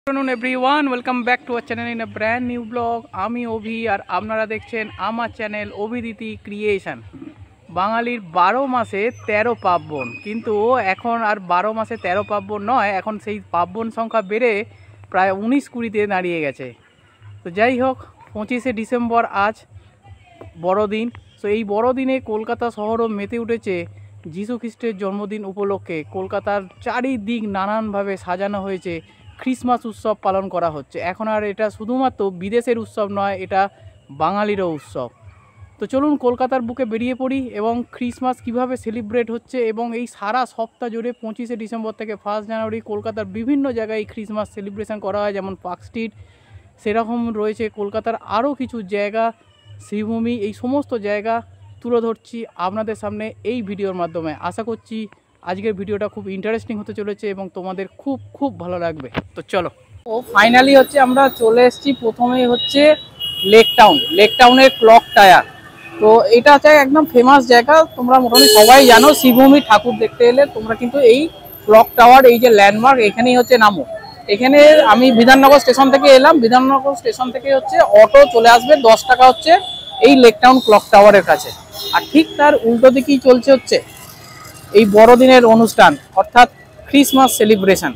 afternoon everyone, welcome back to our channel in a brand new vlog. আমি অভি আর আপনারা দেখছেন আমার চ্যানেল অভিদিতি ক্রিয়েশন। বাঙালির 12 মাসে 13 পার্বণ, কিন্তু এখন আর 12 মাসে 13 পার্বণ নয়, এখন সেই পার্বণ সংখ্যা বেড়ে প্রায় 19-20-তে দাঁড়িয়ে গেছে। তো যাই হোক, 25শে ডিসেম্বর আজ বড়দিন। তো এই বড়দিনে কলকাতা শহরও মেতে উঠেছে যিশু খ্রিস্টের জন্মদিন উপলক্ষে। কলকাতার চারিদিক নানানভাবে সাজানো হয়েছে, ক্রিসমাস উৎসব পালন করা হচ্ছে। এখন আর এটা শুধুমাত্র বিদেশের উৎসব নয়, এটা বাঙালিরও উৎসব। তো চলুন কলকাতার বুকে বেরিয়ে পড়ি এবং ক্রিসমাস কিভাবে সেলিব্রেট হচ্ছে এবং এই সারা সপ্তাহ জুড়ে 25শে ডিসেম্বর থেকে 1 জানুয়ারি কলকাতার বিভিন্ন জায়গায় ক্রিসমাস সেলিব্রেশন করা হয়, যেমন পার্ক স্ট্রিট, সেরকম রয়েছে কলকাতার আরও কিছু জায়গা, শ্রীভূমি। এই সমস্ত জায়গা তুলে ধরছি আপনাদের সামনে এই ভিডিওর মাধ্যমে। আশা করছি আজকের ভিডিওটা খুব ইন্টারেস্টিং হতে চলেছে এবং তোমাদের খুব ভালো লাগবে। তো চলো, ও ফাইনালি হচ্ছে আমরা চলে এসেছি। প্রথমেই হচ্ছে লেক টাউনের ক্লক টাওয়ার। তো এটা হচ্ছে একদম ফেমাস জায়গা, তোমরা মোটামুটি সবাই জানো। শ্রীভূমি ঠাকুর দেখতে এলে তোমরা কিন্তু এই ক্লক টাওয়ার, এই যে ল্যান্ডমার্ক, এখানেই হচ্ছে নামো। এখানে আমি বিধাননগর স্টেশন থেকে এলাম, বিধাননগর স্টেশন থেকে হচ্ছে অটো চলে আসবে, 10 টাকা হচ্ছে এই লেক টাউন ক্লক টাওয়ারের কাছে। আর ঠিক তার উল্টো দিকেই চলছে হচ্ছে এই বড়দিনের অনুষ্ঠান, অর্থাৎ ক্রিসমাস সেলিব্রেশন।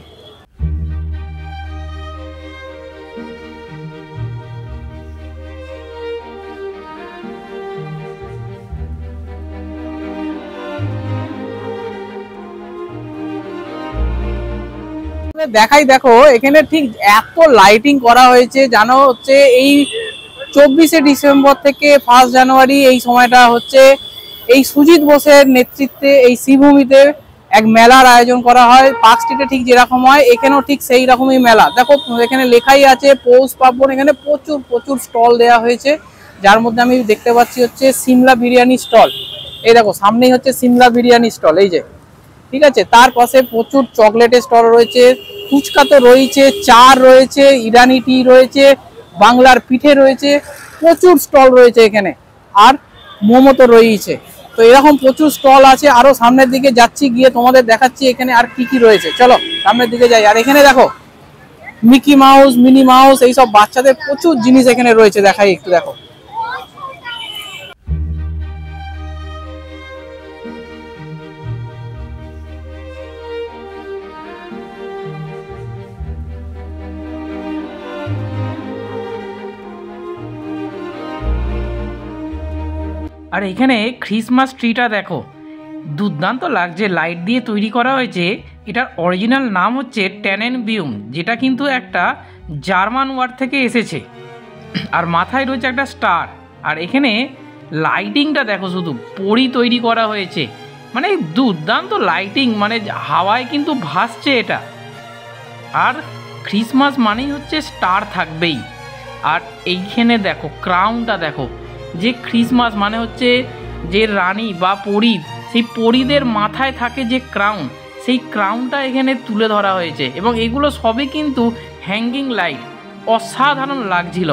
দেখাই, দেখো এখানে ঠিক এত লাইটিং করা হয়েছে, জানো হচ্ছে এই 24শে ডিসেম্বর থেকে 1 জানুয়ারি এই সময়টা হচ্ছে এই সুজিত বোসের নেতৃত্বে এই শ্রীভূমিতে এক মেলার আয়োজন করা হয়। পার্ক স্ট্রিটে ঠিক যেরকম হয়, এখানেও ঠিক সেই রকমই মেলা। দেখো এখানে লেখাই আছে পৌষ পার্বণ। এখানে প্রচুর স্টল দেওয়া হয়েছে, যার মধ্যে আমি দেখতে পাচ্ছি হচ্ছে সিমলা বিরিয়ানি স্টল। এই দেখো সামনেই হচ্ছে সিমলা বিরিয়ানি স্টল, এই যে, ঠিক আছে। তার পাশে প্রচুর চকলেটের স্টল রয়েছে, ফুচকা তো রয়েছে, চা রয়েছে, ইরানি টি রয়েছে, বাংলার পিঠে রয়েছে, প্রচুর স্টল রয়েছে এখানে। আর মোমো তো রয়েছে। তো এরকম প্রচুর স্টল আছে। আরো সামনের দিকে যাচ্ছি, গিয়ে তোমাদের দেখাচ্ছি এখানে আর কি রয়েছে। চলো সামনের দিকে যাই। আর এখানে দেখো মিকি মাউস, মিনি মাউস, এইসব বাচ্চাদের প্রচুর জিনিস এখানে রয়েছে, দেখাই একটু, দেখো। আর এখানে ক্রিসমাস ট্রিটা দেখো, দুর্দান্ত লাগছে, লাইট দিয়ে তৈরি করা হয়েছে। এটার অরিজিনাল নাম হচ্ছে ট্যানেনবিউম, যেটা কিন্তু একটা জার্মান ওয়ার্ড থেকে এসেছে। আর মাথায় রয়েছে একটা স্টার। আর এখানে লাইটিংটা দেখো, শুধু পরি তৈরি করা হয়েছে, মানে দুর্দান্ত লাইটিং, মানে হাওয়ায় কিন্তু ভাসছে এটা। আর ক্রিসমাস মানেই হচ্ছে স্টার থাকবেই। আর এইখানে দেখো ক্রাউনটা দেখো, যে ক্রিসমাস মানে হচ্ছে যে রানী বা পরী, সেই পরীদের মাথায় থাকে যে ক্রাউন, সেই ক্রাউনটা এখানে তুলে ধরা হয়েছে। এবং এগুলো সবই কিন্তু হ্যাঙ্গিং লাইট, অসাধারণ লাগছিল।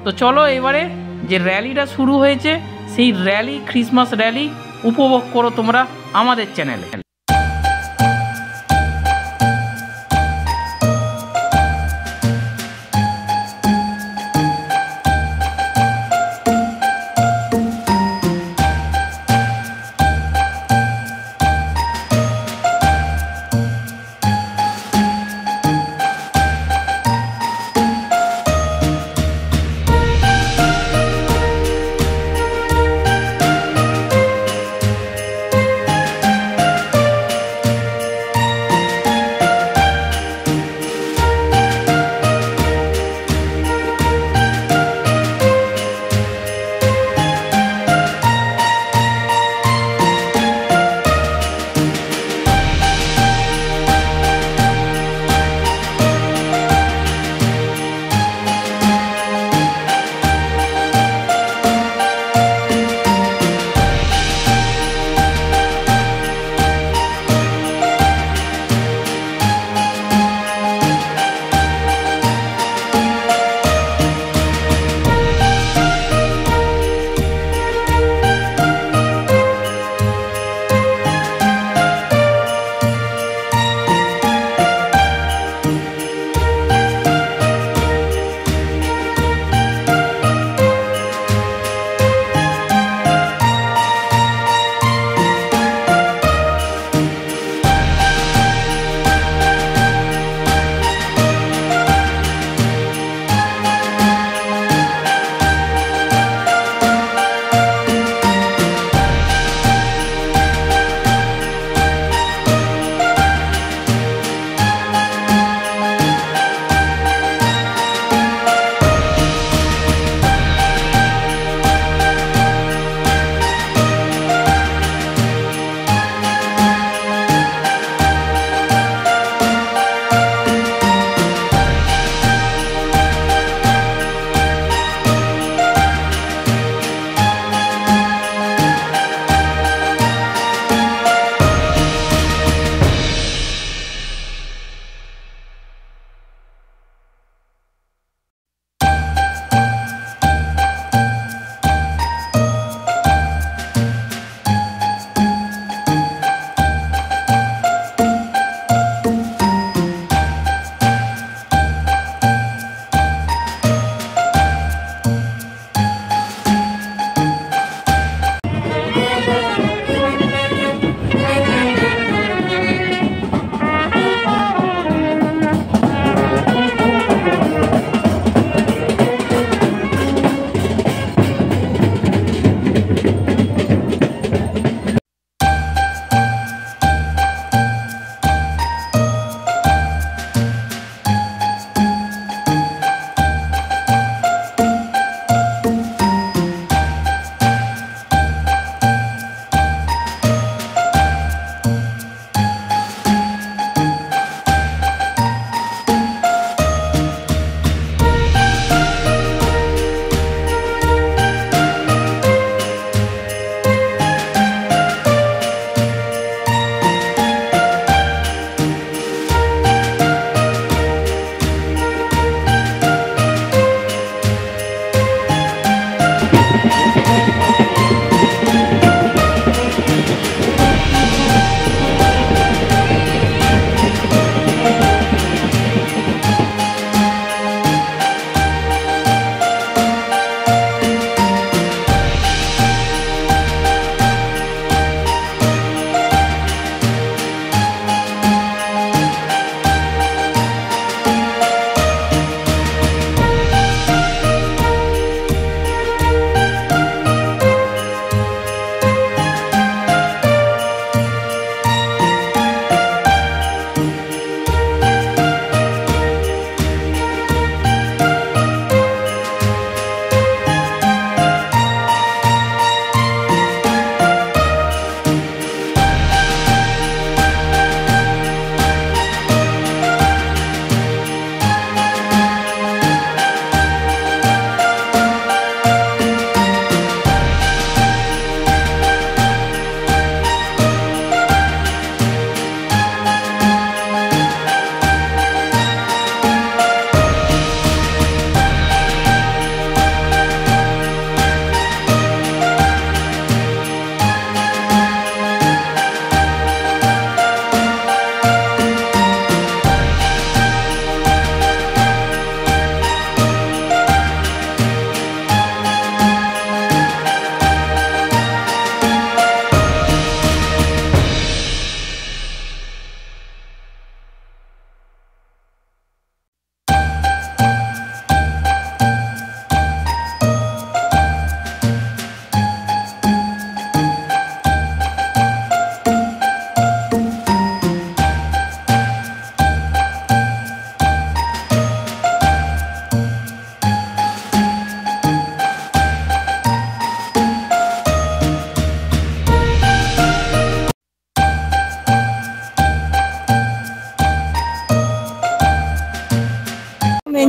তো চলো এবারে যে র্যালিটা শুরু হয়েছে, সেই র্যালি, ক্রিসমাস র্যালি উপভোগ করো তোমরা আমাদের চ্যানেলে।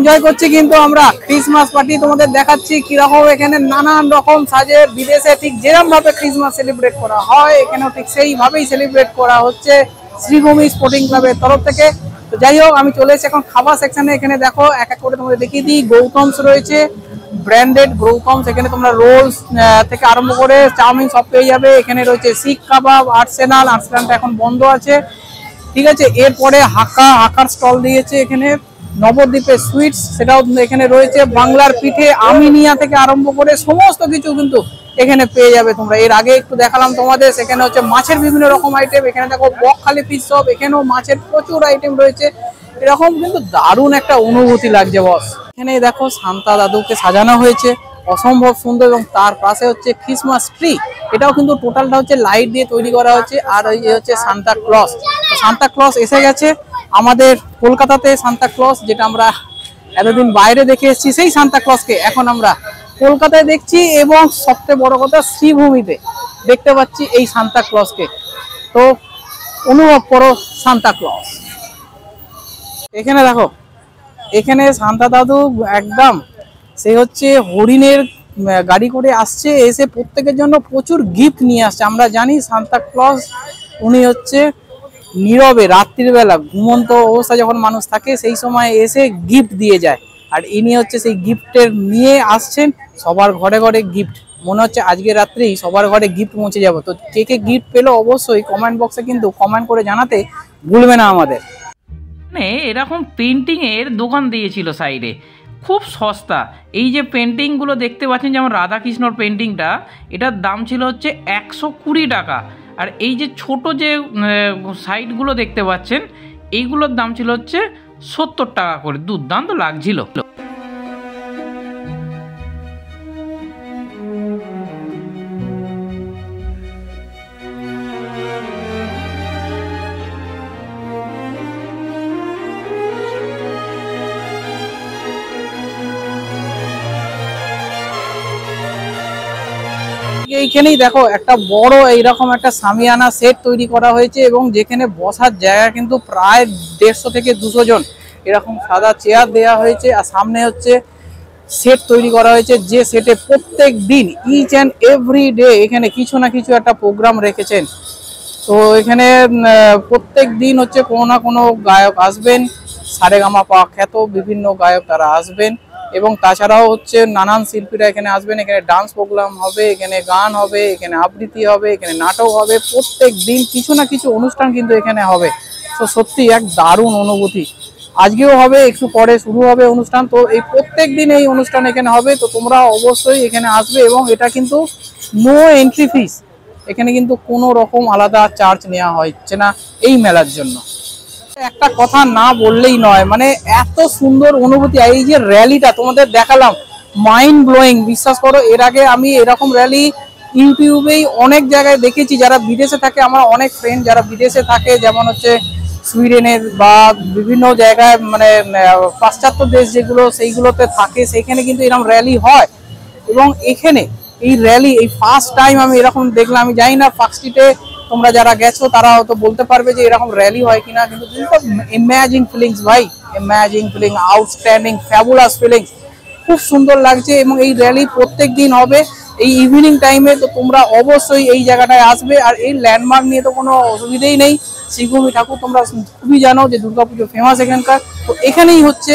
এনজয় করছি কিন্তু আমরা ক্রিসমাস পার্টি তোমাদের দেখাচ্ছি কিরকম এখানে নানান রকম সাজে। বিদেশে ঠিক যেরকম ভাবে ক্রিসমাস সেলিব্রেট করা হয় এখানেও ঠিক সেইভাবেই সেলিব্রেট করা হচ্ছে শ্রীভূমি স্পোর্টিং ক্লাবের তরফ থেকে। তো যাই হোক, আমি চলে এসেছি এখন খাবার সেকশনে। এখানে দেখো এক এক করে তোমাদের দেখিয়ে দিই। গৌতমস রয়েছে, ব্র্যান্ডেড গৌতমস। এখানে তোমরা রোলস থেকে আরম্ভ করে চাউমিন সব পেয়ে যাবে। এখানে রয়েছে শিখ কাবাব, আর্সেনালটা এখন বন্ধ আছে, ঠিক আছে। এরপরে হাকার স্টল দিয়েছে এখানে। নবদ্বীপের সুইটস সেটাও এখানে রয়েছে। বাংলার পিঠে, আমিনিয়া থেকে আরম্ভ করে সমস্ত কিছু কিন্তু এখানে পেয়ে যাবে তোমরা। এর আগে একটু দেখালাম তোমাদের, সেখানে হচ্ছে মাছের বিভিন্ন রকম আইটেম। এখানে দেখো বকখালি ফিশ শপ, এখানেও মাছের প্রচুর আইটেম রয়েছে। এরকম কিন্তু দারুণ একটা অনুভূতি লাগছে বস। এখানে দেখো সান্তা দাদুকে সাজানো হয়েছে অসম্ভব সুন্দর, এবং তার পাশে হচ্ছে ক্রিসমাস ট্রি। এটাও কিন্তু টোটালটা হচ্ছে লাইট দিয়ে তৈরি করা হচ্ছে। আর এই হচ্ছে সান্তা ক্লজ। সান্তা ক্লজ এসে গেছে আমাদের কলকাতাতে। সান্তা ক্লজ যেটা আমরা এতদিন বাইরে দেখে এসেছি, সেই সান্তা ক্লজকে এখন আমরা কলকাতায় দেখছি, এবং সবচেয়ে বড় কথা শ্রীভূমিতে দেখতে পাচ্ছি এই সান্তা ক্লজকে। তো অনুভব করো সান্তা ক্লজ। এখানে দেখো, এখানে সান্তা দাদু একদম সে হচ্ছে হরিণের গাড়ি করে আসছে, এসে প্রত্যেকের জন্য প্রচুর গিফট নিয়ে আসছে। আমরা জানি সান্তা ক্লজ উনি হচ্ছে নীরবে রাত্রির বেলা ঘুমন্ত অবস্থা যখন মানুষ থাকে সেই সময় এসে গিফট দিয়ে যায়। আর ইনি হচ্ছে সেই গিফটের নিয়ে আসছেন সবার ঘরে ঘরে গিফট। মনে হচ্ছে আজকে রাত্রেই সবার ঘরে গিফট পৌঁছে যাবো। তো কে কে গিফট পেলো অবশ্যই কমেন্ট বক্সে কিন্তু কমেন্ট করে জানাতে ভুলবে না আমাদের। মানে এরকম পেন্টিংয়ের দোকান দিয়েছিল সাইডে, খুব সস্তা। এই যে পেন্টিংগুলো দেখতে পাচ্ছেন, যেমন রাধাকৃষ্ণর পেন্টিংটা, এটার দাম ছিল হচ্ছে 120 টাকা। আর এই যে ছোট যে সাইডগুলো দেখতে পাচ্ছেন, এইগুলোর দাম ছিল হচ্ছে 70 টাকা করে। দুর্দান্ত লাগছিল। এইখানেই দেখো একটা বড় এইরকম একটা সামিয়ানা সেট তৈরি করা হয়েছে, এবং যেখানে বসার জায়গা কিন্তু প্রায় 150 থেকে 200 জন এরকম সাদা চেয়ার দেওয়া হয়েছে। আর সামনে হচ্ছে সেট তৈরি করা হয়েছে, যে সেটে প্রত্যেক দিন ইচ অ্যান্ড এভরি ডে এখানে কিছু না কিছু একটা প্রোগ্রাম রেখেছেন। তো এখানে প্রত্যেক দিন হচ্ছে কোনো না কোনো গায়ক আসবেন, সারেগামাপা খ্যাত বিভিন্ন গায়ক তারা আসবেন, এবং তাছাড়াও হচ্ছে নানান শিল্পীরা এখানে আসবেন। এখানে ডান্স প্রোগ্রাম হবে, এখানে গান হবে, এখানে আবৃত্তি হবে, এখানে নাটক হবে। প্রত্যেক দিন কিছু না কিছু অনুষ্ঠান কিন্তু এখানে হবে। তো সত্যি এক দারুণ অনুভূতি। আজকেও হবে, একটু পরে শুরু হবে অনুষ্ঠান। তো এই প্রত্যেক দিন এই অনুষ্ঠান এখানে হবে। তো তোমরা অবশ্যই এখানে আসবে, এবং এটা কিন্তু নো এন্ট্রি ফিস। এখানে কিন্তু কোনো রকম আলাদা চার্জ নেওয়া হচ্ছে না এই মেলার জন্য। একটা কথা না বললেই নয়, মানে এত সুন্দর অনুভূতি। এই যে র্যালিটা তোমাদের দেখালাম, মাইন্ড ব্লোয়িং। বিশ্বাস করো, এর আগে আমি এরকম র্যালি ইউটিউবেই অনেক জায়গায় দেখেছি। যারা বিদেশে থাকে, আমার অনেক ফ্রেন্ড যারা বিদেশে থাকে, যেমন হচ্ছে সুইডেনের বা বিভিন্ন জায়গায়, মানে পাশ্চাত্য দেশ যেগুলো, সেইগুলোতে থাকে, সেখানে কিন্তু এরকম র্যালি হয়। এবং এখানে এই র্যালি এই ফার্স্ট টাইম আমি এরকম দেখলাম। আমি জানি না পার্ক স্ট্রিটে তোমরা যারা গেছো তারা হয়তো বলতে পারবে যে এরকম র্যালি হয় কিনা, কিন্তু ইম্যাজিং ফিলিংস ভাই, ইম্যাজিং ফিলিং, আউটস্ট্যান্ডিং, ফ্যাবুলাস ফিলিংস। খুব সুন্দর লাগছে। এবং এই র্যালি প্রত্যেক দিন হবে এই ইভিনিং টাইমে। তো তোমরা অবশ্যই এই জায়গাটায় আসবে। আর এই ল্যান্ডমার্ক নিয়ে তো কোনো অসুবিধেই নেই। শ্রীভূমি ঠাকুর তোমরা খুবই জানো যে দুর্গাপুজো ফেমাস এখানকার। তো এখানেই হচ্ছে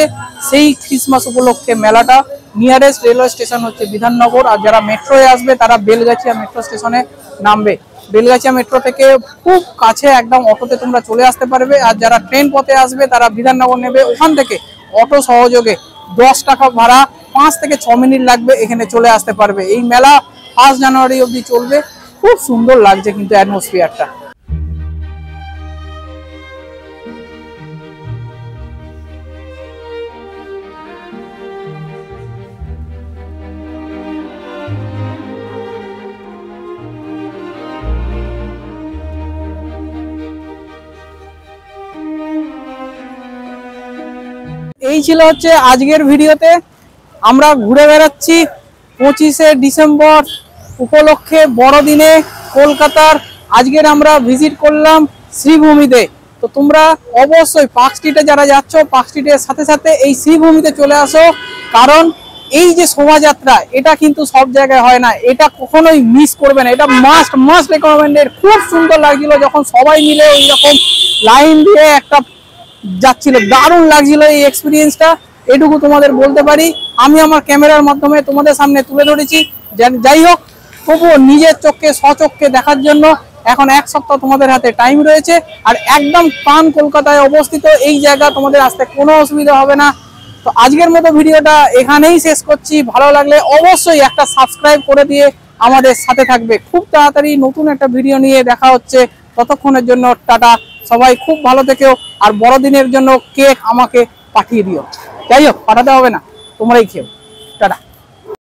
সেই ক্রিসমাস উপলক্ষে মেলাটা। নিয়ারেস্ট রেলওয়ে স্টেশন হচ্ছে বিধাননগর। আর যারা মেট্রোয় আসবে তারা বেলগাছিয়া মেট্রো স্টেশনে নামবে। বেলগাছিয়া মেট্রো থেকে খুব কাছে একদম অটোতে তোমরা চলে আসতে পারবে। আর যারা ট্রেন পথে আসবে তারা বিধাননগর নেবে, ওখান থেকে অটো সহযোগে 10 টাকা ভাড়া, 5 থেকে 6 মিনিট লাগবে, এখানে চলে আসতে পারবে। এই মেলা 1 জানুয়ারি অবধি চলবে। খুব সুন্দর লাগছে কিন্তু অ্যাটমসফিয়ারটা। এই ছিল হচ্ছে আজকের ভিডিওতে। আমরা ঘুরে বেড়াচ্ছি 25শে ডিসেম্বর উপলক্ষে বড়দিনে কলকাতার। আজকের আমরা ভিজিট করলাম শ্রীভূমিতে। তো তোমরা অবশ্যই পার্ক স্ট্রিটে যারা যাচ্ছ, পার্ক স্ট্রিটের সাথে সাথে এই শ্রীভূমিতে চলে আসো, কারণ এই যে শোভাযাত্রা এটা কিন্তু সব জায়গায় হয় না, এটা কখনোই মিস করবে না, এটা মাস্ট রেকমেন্ডেড। খুব সুন্দর লাগছিল যখন সবাই মিলে এইরকম লাইন দিয়ে একটা যাচ্ছিল, দারুণ লাগছিল এই এক্সপিরিয়েন্সটা, এটুকু তোমাদের বলতে পারি। আমি আমার ক্যামেরার মাধ্যমে তোমাদের সামনে তুলে ধরেছি। যাই হোক, তবুও নিজের চোখে স্বচক্ষে দেখার জন্য এখন 1 সপ্তাহ তোমাদের হাতে টাইম রয়েছে, আর একদম প্রাণ কলকাতায় অবস্থিত এই জায়গা, তোমাদের আসতে কোনো অসুবিধা হবে না। তো আজকের মতো ভিডিওটা এখানেই শেষ করছি। ভালো লাগলে অবশ্যই একটা সাবস্ক্রাইব করে দিয়ে আমাদের সাথে থাকবে। খুব তাড়াতাড়ি নতুন একটা ভিডিও নিয়ে দেখা হচ্ছে, ততক্ষণের জন্য টাটা। সবাই খুব ভালো থেকেও, আর বড়দিনের জন্য কেক আমাকে পাঠিয়ে দিও। যাই হোক, পাঠাতে হবে না, তোমরাই খেও। টাটা।